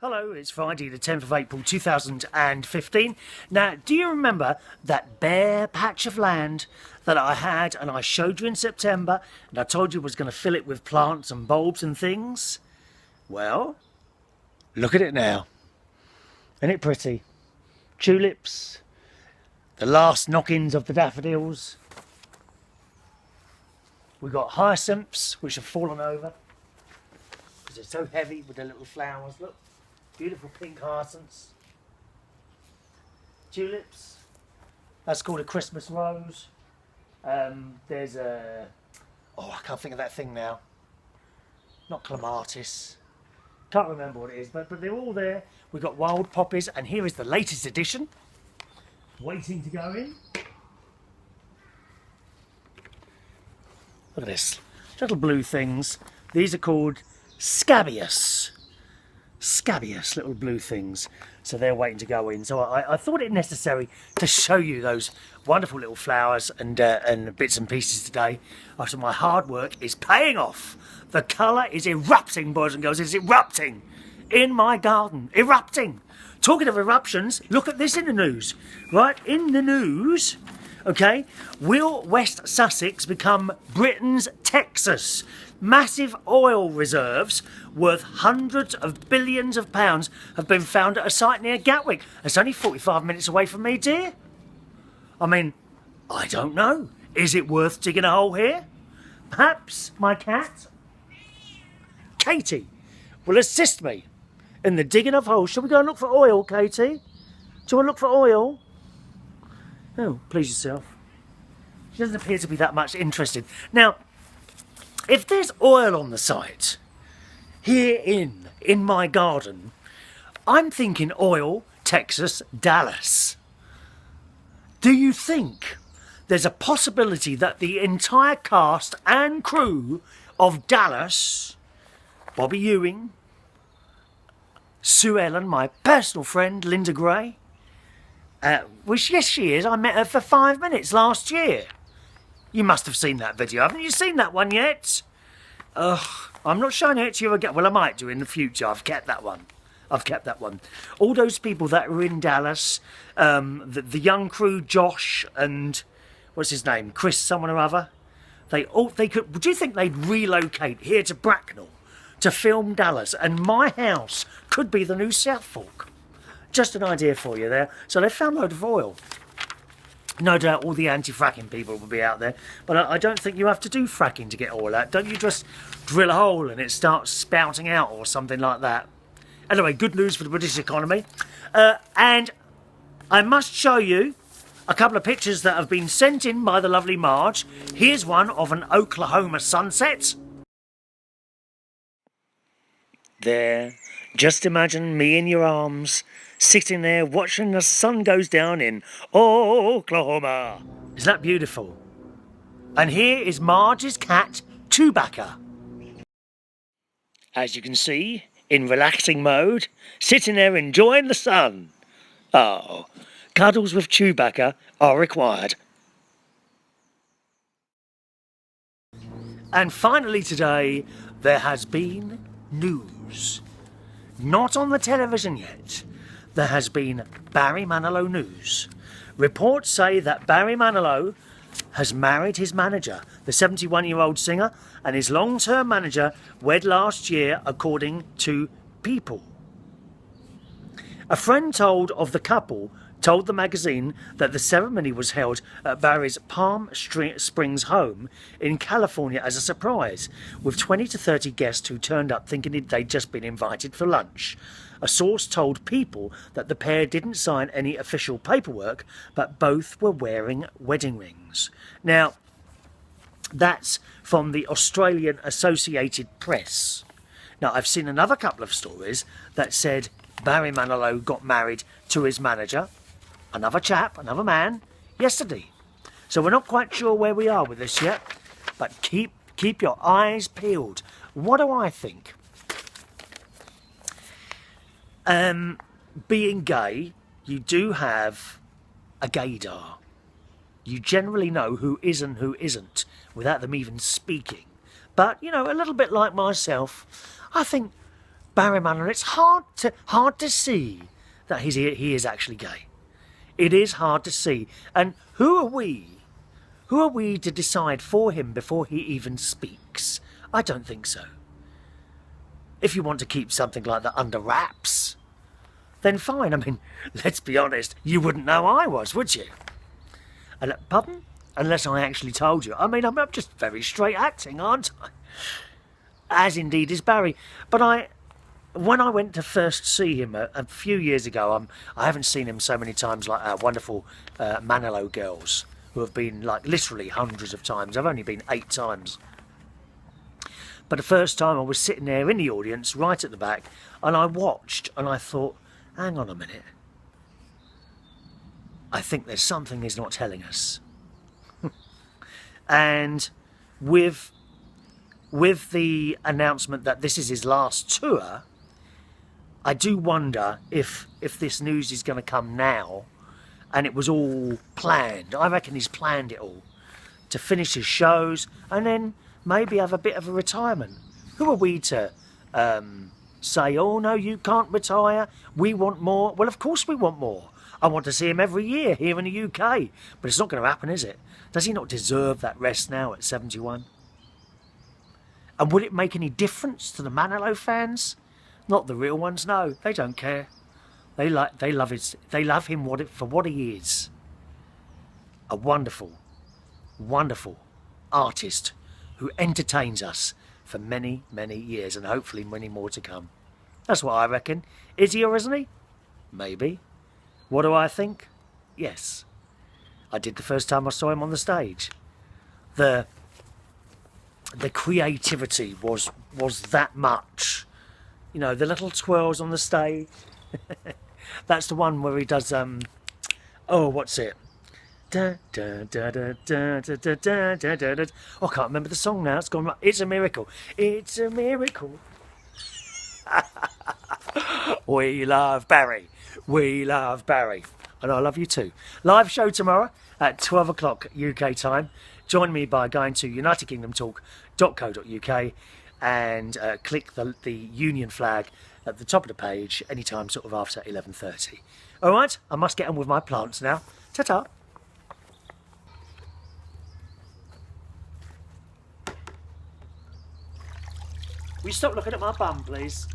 Hello, it's Friday the 10th of April 2015. Now, do you remember that bare patch of land that I had and I showed you in September and I told you I was going to fill it with plants and bulbs and things? Well, look at it now. Isn't it pretty? Tulips, the last knock-ins of the daffodils. We've got hyacinths which have fallen over because they're so heavy with their little flowers, look. Beautiful pink hyacinths. Tulips. That's called a Christmas rose. There's a... Oh, I can't think of that thing now. Not clematis. Can't remember what it is, but they're all there. We've got wild poppies, and here is the latest edition. Waiting to go in. Look at this. Little blue things. These are called scabious. Scabious little blue things, so they're waiting to go in. So I thought it necessary to show you those wonderful little flowers and bits and pieces today after my hard work is paying off. The colour is erupting, boys and girls. It's erupting in my garden. Erupting. Talking of eruptions, look at this in the news. Right, in the news, okay, will West Sussex become Britain's Texas? Massive oil reserves worth hundreds of billions of pounds have been found at a site near Gatwick. It's only 45 minutes away from me, dear. I mean, I don't know. Is it worth digging a hole here? Perhaps my cat, Katie, will assist me in the digging of holes. Shall we go and look for oil, Katie? Do you want to look for oil? Oh, please yourself. She doesn't appear to be that much interested. Now, if there's oil on the site, here in my garden, I'm thinking oil, Texas, Dallas. Do you think there's a possibility that the entire cast and crew of Dallas, Bobby Ewing, Sue Ellen, my personal friend, Linda Gray, which, yes, she is. I met her for 5 minutes last year. You must have seen that video. Haven't you seen that one yet? I'm not showing it to you again. Well, I might do in the future. I've kept that one. All those people that were in Dallas, the young crew, Josh and what's his name, Chris, someone or other. They could. Do you think they'd relocate here to Bracknell to film Dallas? And my house could be the new South Fork. Just an idea for you there. So they found a load of oil. No doubt all the anti-fracking people will be out there, but I don't think you have to do fracking to get oil out. Don't you just drill a hole and it starts spouting out or something like that? Anyway, good news for the British economy. And I must show you a couple of pictures that have been sent in by the lovely Marj. Here's one of an Oklahoma sunset. There, just imagine me in your arms, sitting there watching the sun goes down in Oklahoma. Isn't that beautiful? And here is Marge's cat, Chewbacca. As you can see, in relaxing mode, sitting there enjoying the sun. Oh, cuddles with Chewbacca are required. And finally today, there has been news. Not on the television yet. There has been Barry Manilow news. Reports say that Barry Manilow has married his manager, the 71-year-old singer, and his long-term manager wed last year, according to People. A friend of the couple told the magazine that the ceremony was held at Barry's Palm Springs home in California as a surprise, with 20 to 30 guests who turned up thinking they'd just been invited for lunch. A source told People that the pair didn't sign any official paperwork, but both were wearing wedding rings. Now, that's from the Australian Associated Press. Now, I've seen another couple of stories that said Barry Manilow got married to his manager, another chap, another man, yesterday. So we're not quite sure where we are with this yet, but keep your eyes peeled. What do I think? Being gay, you do have a gaydar. You generally know who is and who isn't without them even speaking. But, you know, a little bit like myself, I think Barry Manilow, it's hard to see that he is actually gay. It is hard to see. And who are we? Who are we to decide for him before he even speaks? I don't think so. If you want to keep something like that under wraps, then fine. I mean, let's be honest, you wouldn't know I was, would you? Pardon? Unless I actually told you. I mean, I'm just very straight acting, aren't I? As indeed is Barry. But when I went to first see him a few years ago, I haven't seen him so many times like our wonderful Manilow girls, who have been like literally hundreds of times. I've only been 8 times. But the first time I was sitting there in the audience, right at the back, and I watched and I thought, hang on a minute. I think there's something he's not telling us. And with the announcement that this is his last tour, I do wonder if this news is going to come now, and it was all planned. I reckon he's planned it all to finish his shows and then maybe have a bit of a retirement. Who are we to say, oh no, you can't retire, we want more? Well, of course we want more. I want to see him every year here in the UK, but it's not going to happen, is it? Does he not deserve that rest now at 71? And would it make any difference to the Manilow fans? Not the real ones, no. They don't care. They love him for what he is. A wonderful, wonderful artist who entertains us for many, many years, and hopefully many more to come. That's what I reckon. Is he or isn't he? Maybe. What do I think? Yes. I did the first time I saw him on the stage. The creativity was that much. You know, the little twirls on the stage. That's the one where he does oh, what's it? Da, da, da, da, da, da, da, da, da, da, da. Oh, I can't remember the song now. It's gone right. It's a miracle. It's a miracle. We love Barry. We love Barry. And I love you too. Live show tomorrow at 12 o'clock UK time. Join me by going to unitedkingdomtalk.co.uk and click the Union flag at the top of the page anytime sort of after 11:30. All right, I must get on with my plants now. Ta-ta. Will you stop looking at my bum, please?